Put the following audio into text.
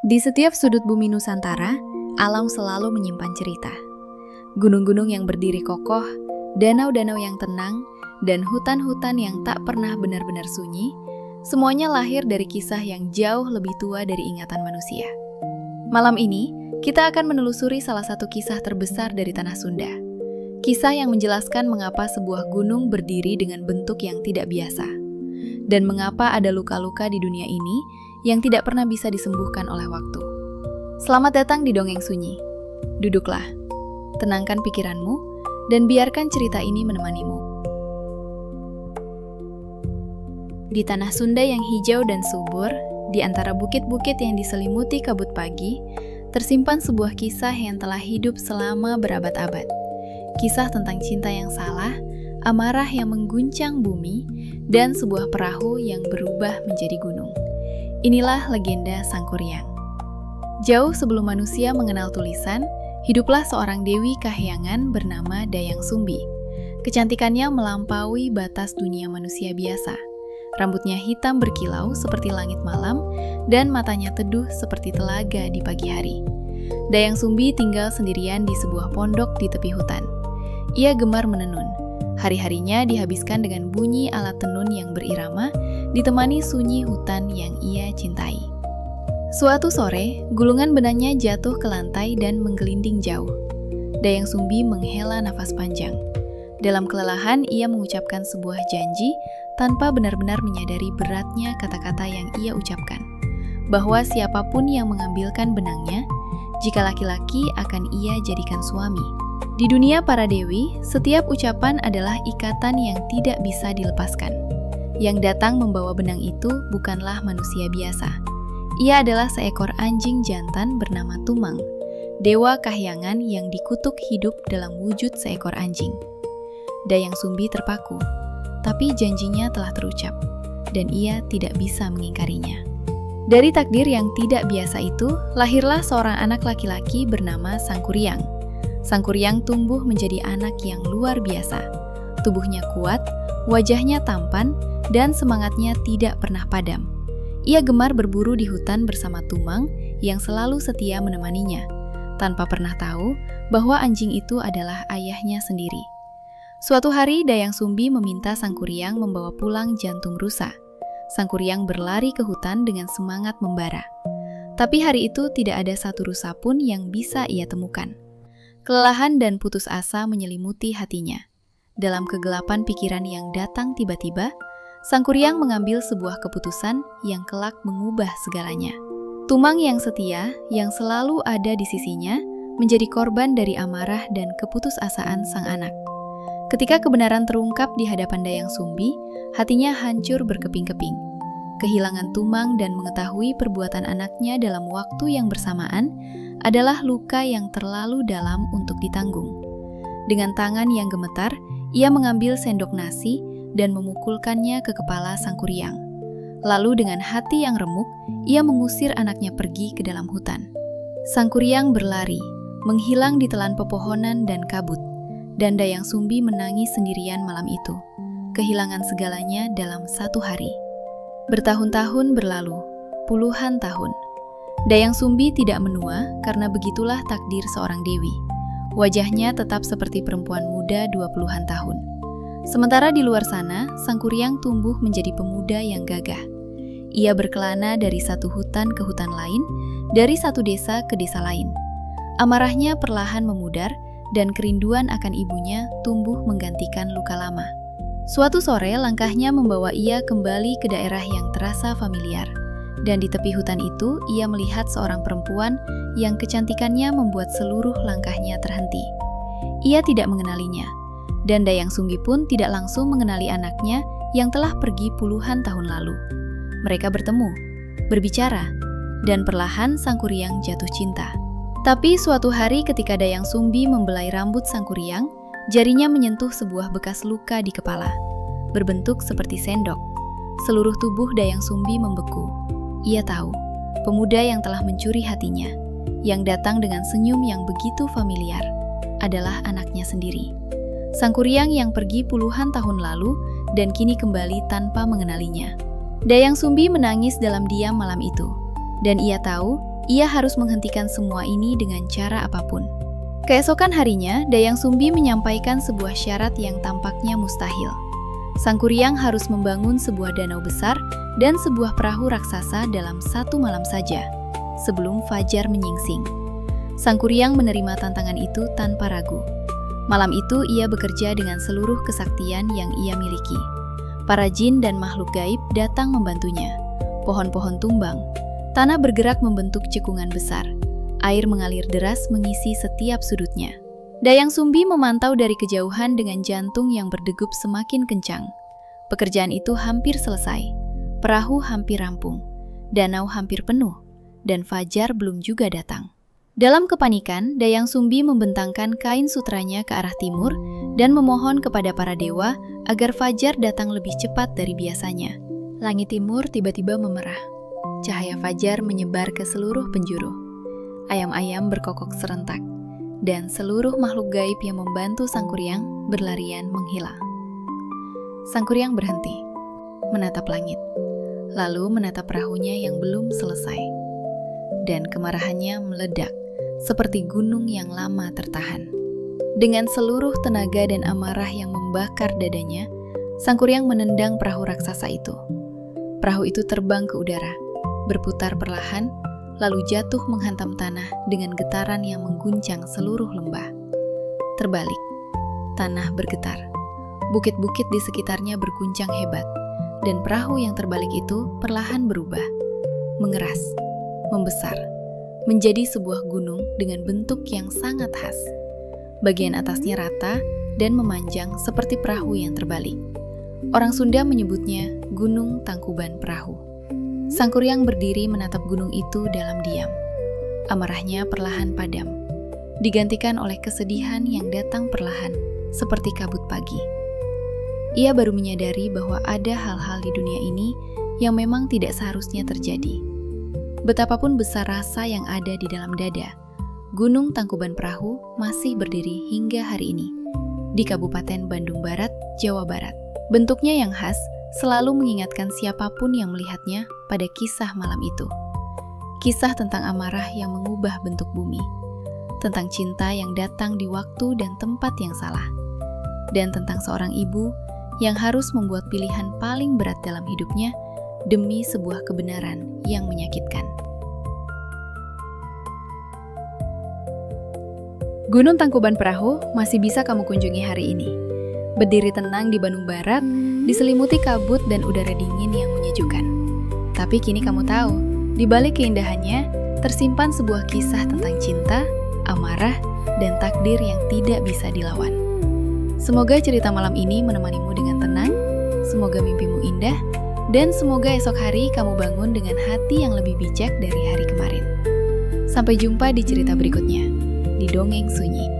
Di setiap sudut bumi Nusantara, alam selalu menyimpan cerita. Gunung-gunung yang berdiri kokoh, danau-danau yang tenang, dan hutan-hutan yang tak pernah benar-benar sunyi, semuanya lahir dari kisah yang jauh lebih tua dari ingatan manusia. Malam ini, kita akan menelusuri salah satu kisah terbesar dari Tanah Sunda. Kisah yang menjelaskan mengapa sebuah gunung berdiri dengan bentuk yang tidak biasa, dan mengapa ada luka-luka di dunia ini yang tidak pernah bisa disembuhkan oleh waktu. Selamat datang di Dongeng Sunyi. Duduklah, tenangkan pikiranmu, dan biarkan cerita ini menemanimu. Di Tanah Sunda yang hijau dan subur, di antara bukit-bukit yang diselimuti kabut pagi, tersimpan sebuah kisah yang telah hidup selama berabad-abad. Kisah tentang cinta yang salah, amarah yang mengguncang bumi, dan sebuah perahu yang berubah menjadi gunung. Inilah legenda Sangkuriang. Jauh sebelum manusia mengenal tulisan, hiduplah seorang dewi kahyangan bernama Dayang Sumbi. Kecantikannya melampaui batas dunia manusia biasa. Rambutnya hitam berkilau seperti langit malam, dan matanya teduh seperti telaga di pagi hari. Dayang Sumbi tinggal sendirian di sebuah pondok di tepi hutan. Ia gemar menenun. Hari-harinya dihabiskan dengan bunyi alat tenun yang berirama, ditemani sunyi hutan yang ia cintai. Suatu sore, gulungan benangnya jatuh ke lantai dan menggelinding jauh. Dayang Sumbi menghela nafas panjang. Dalam kelelahan, ia mengucapkan sebuah janji tanpa benar-benar menyadari beratnya kata-kata yang ia ucapkan, bahwa siapapun yang mengambilkan benangnya, jika laki-laki akan ia jadikan suami. Di dunia para dewi, setiap ucapan adalah ikatan yang tidak bisa dilepaskan. Yang datang membawa benang itu bukanlah manusia biasa. Ia adalah seekor anjing jantan bernama Tumang, dewa kahyangan yang dikutuk hidup dalam wujud seekor anjing. Dayang Sumbi terpaku, tapi janjinya telah terucap, dan ia tidak bisa mengingkarinya. Dari takdir yang tidak biasa itu, lahirlah seorang anak laki-laki bernama Sangkuriang. Sangkuriang tumbuh menjadi anak yang luar biasa. Tubuhnya kuat, wajahnya tampan, dan semangatnya tidak pernah padam. Ia gemar berburu di hutan bersama Tumang yang selalu setia menemaninya, tanpa pernah tahu bahwa anjing itu adalah ayahnya sendiri. Suatu hari, Dayang Sumbi meminta Sangkuriang membawa pulang jantung rusa. Sangkuriang berlari ke hutan dengan semangat membara. Tapi hari itu tidak ada satu rusa pun yang bisa ia temukan. Kelelahan dan putus asa menyelimuti hatinya. Dalam kegelapan pikiran yang datang tiba-tiba, Sangkuriang mengambil sebuah keputusan yang kelak mengubah segalanya. Tumang yang setia, yang selalu ada di sisinya, menjadi korban dari amarah dan keputusasaan sang anak. Ketika kebenaran terungkap di hadapan Dayang Sumbi, hatinya hancur berkeping-keping. Kehilangan Tumang dan mengetahui perbuatan anaknya dalam waktu yang bersamaan adalah luka yang terlalu dalam untuk ditanggung. Dengan tangan yang gemetar, ia mengambil sendok nasi dan memukulkannya ke kepala Sangkuriang. Lalu dengan hati yang remuk, ia mengusir anaknya pergi ke dalam hutan. Sangkuriang berlari, menghilang di telan pepohonan dan kabut, dan Dayang Sumbi menangis sendirian malam itu, kehilangan segalanya dalam satu hari. Bertahun-tahun berlalu, puluhan tahun. Dayang Sumbi tidak menua karena begitulah takdir seorang dewi. Wajahnya tetap seperti perempuan muda 20-an tahun. Sementara di luar sana, Sangkuriang tumbuh menjadi pemuda yang gagah. Ia berkelana dari satu hutan ke hutan lain, dari satu desa ke desa lain. Amarahnya perlahan memudar, dan kerinduan akan ibunya tumbuh menggantikan luka lama. Suatu sore, langkahnya membawa ia kembali ke daerah yang terasa familiar. Dan di tepi hutan itu, ia melihat seorang perempuan yang kecantikannya membuat seluruh langkahnya terhenti. Ia tidak mengenalinya, dan Dayang Sumbi pun tidak langsung mengenali anaknya yang telah pergi puluhan tahun lalu. Mereka bertemu, berbicara, dan perlahan Sangkuriang jatuh cinta. Tapi suatu hari ketika Dayang Sumbi membelai rambut Sangkuriang, jarinya menyentuh sebuah bekas luka di kepala, berbentuk seperti sendok. Seluruh tubuh Dayang Sumbi membeku. Ia tahu, pemuda yang telah mencuri hatinya, yang datang dengan senyum yang begitu familiar, adalah anaknya sendiri. Sangkuriang yang pergi puluhan tahun lalu dan kini kembali tanpa mengenalinya. Dayang Sumbi menangis dalam diam malam itu, dan ia tahu Ia harus menghentikan semua ini dengan cara apapun. Keesokan harinya, Dayang Sumbi menyampaikan sebuah syarat yang tampaknya mustahil. Sangkuriang harus membangun sebuah danau besar dan sebuah perahu raksasa dalam 1 malam saja, sebelum fajar menyingsing. Sangkuriang menerima tantangan itu tanpa ragu. Malam itu ia bekerja dengan seluruh kesaktian yang ia miliki. Para jin dan makhluk gaib datang membantunya. Pohon-pohon tumbang, tanah bergerak membentuk cekungan besar. Air mengalir deras mengisi setiap sudutnya. Dayang Sumbi memantau dari kejauhan dengan jantung yang berdegup semakin kencang. Pekerjaan itu hampir selesai. Perahu hampir rampung. Danau hampir penuh. Dan fajar belum juga datang. Dalam kepanikan, Dayang Sumbi membentangkan kain sutranya ke arah timur dan memohon kepada para dewa agar fajar datang lebih cepat dari biasanya. Langit timur tiba-tiba memerah. Cahaya fajar menyebar ke seluruh penjuru. Ayam-ayam berkokok serentak, dan seluruh makhluk gaib yang membantu Sangkuriang berlarian menghilang. Sangkuriang berhenti, menatap langit, lalu menatap perahunya yang belum selesai. Dan kemarahannya meledak, seperti gunung yang lama tertahan. Dengan seluruh tenaga dan amarah yang membakar dadanya, Sangkuriang menendang perahu raksasa itu. Perahu itu terbang ke udara, berputar perlahan, lalu jatuh menghantam tanah dengan getaran yang mengguncang seluruh lembah. Terbalik, tanah bergetar. Bukit-bukit di sekitarnya berguncang hebat, dan perahu yang terbalik itu perlahan berubah, mengeras, membesar, menjadi sebuah gunung dengan bentuk yang sangat khas. Bagian atasnya rata dan memanjang seperti perahu yang terbalik. Orang Sunda menyebutnya Gunung Tangkuban Perahu. Sangkuriang berdiri menatap gunung itu dalam diam. Amarahnya perlahan padam, digantikan oleh kesedihan yang datang perlahan, seperti kabut pagi. Ia baru menyadari bahwa ada hal-hal di dunia ini yang memang tidak seharusnya terjadi. Betapapun besar rasa yang ada di dalam dada, Gunung Tangkuban Perahu masih berdiri hingga hari ini, di Kabupaten Bandung Barat, Jawa Barat. Bentuknya yang khas selalu mengingatkan siapapun yang melihatnya pada kisah malam itu. Kisah tentang amarah yang mengubah bentuk bumi, tentang cinta yang datang di waktu dan tempat yang salah, dan tentang seorang ibu yang harus membuat pilihan paling berat dalam hidupnya demi sebuah kebenaran yang menyakitkan. Gunung Tangkuban Perahu masih bisa kamu kunjungi hari ini. Berdiri tenang di Bandung Barat, diselimuti kabut dan udara dingin yang menyejukkan. Tapi kini kamu tahu, di balik keindahannya, tersimpan sebuah kisah tentang cinta, amarah, dan takdir yang tidak bisa dilawan. Semoga cerita malam ini menemanimu dengan tenang, semoga mimpimu indah, dan semoga esok hari kamu bangun dengan hati yang lebih bijak dari hari kemarin. Sampai jumpa di cerita berikutnya, di Dongeng Sunyi.